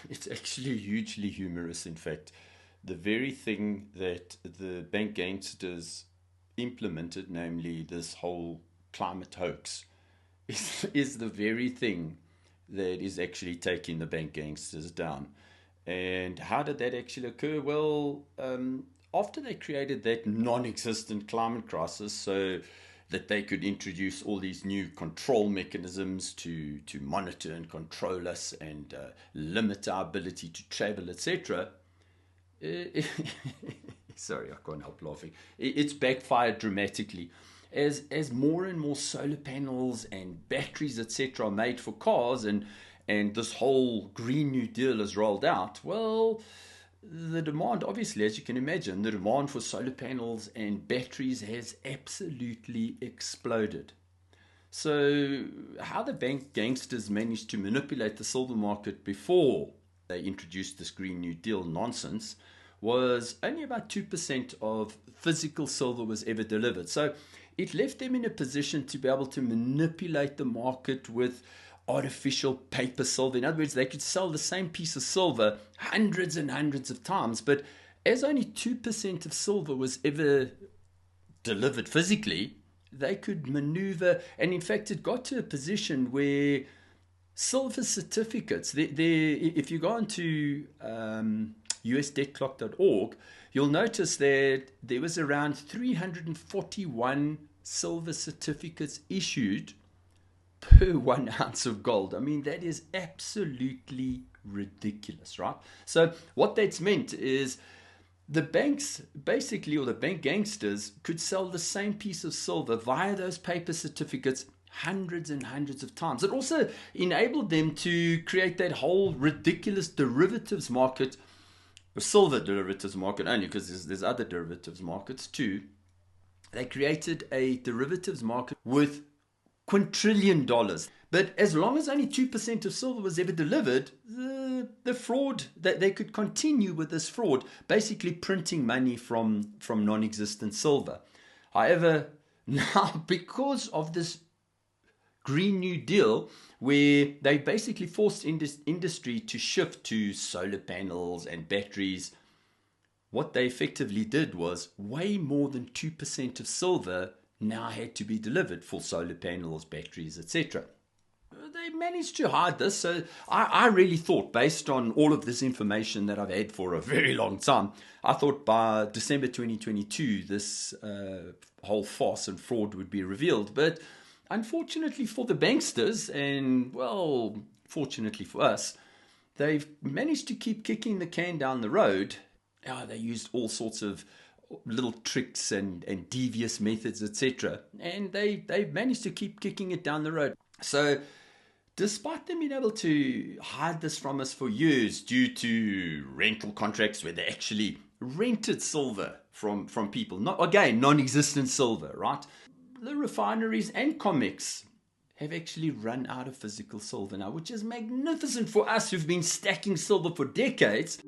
it's actually hugely humorous, in fact. The very thing that the bank gangsters implemented, namely this whole climate hoax, is the very thing that is actually taking the bank gangsters down. And how did that actually occur? Well, after they created that non existent climate crisis, so that they could introduce all these new control mechanisms to monitor and control us and limit our ability to travel, etc. Sorry, I can't help laughing. It's backfired dramatically. As more and more solar panels and batteries, etc., are made for cars, and this whole Green New Deal is rolled out, well, the demand, obviously, as you can imagine, the demand for solar panels and batteries has absolutely exploded. So, how the bank gangsters managed to manipulate the silver market before they introduced this Green New Deal nonsense was only about 2% of physical silver was ever delivered. So, it left them in a position to be able to manipulate the market with artificial paper silver. In other words, they could sell the same piece of silver hundreds and hundreds of times, but as only 2% of silver was ever delivered physically, they could maneuver, and in fact it got to a position where silver certificates, if you go onto usdebtclock.org, you'll notice that there was around 341 silver certificates issued per 1 ounce of gold. I mean, that is absolutely ridiculous, right? So what that's meant is the banks basically, or the bank gangsters, could sell the same piece of silver via those paper certificates hundreds and hundreds of times. It also enabled them to create that whole ridiculous derivatives market, a silver derivatives market only, because there's other derivatives markets too. They created a derivatives market with quintillion dollars. But as long as only 2% of silver was ever delivered, the fraud, that they could continue with this fraud, basically printing money from non-existent silver. However, now because of this Green New Deal, where they basically forced industry to shift to solar panels and batteries, what they effectively did was way more than 2% of silver now had to be delivered for solar panels, batteries, etc. They managed to hide this. So I really thought, based on all of this information that I've had for a very long time, I thought by December 2022, this whole farce and fraud would be revealed. But unfortunately for the banksters, and well, fortunately for us, they've managed to keep kicking the can down the road. They used all sorts of little tricks and devious methods, etc. And they've managed to keep kicking it down the road. So despite them being able to hide this from us for years due to rental contracts where they actually rented silver from people, not, again, non-existent silver, right? The refineries and COMEX have actually run out of physical silver now, which is magnificent for us who've been stacking silver for decades.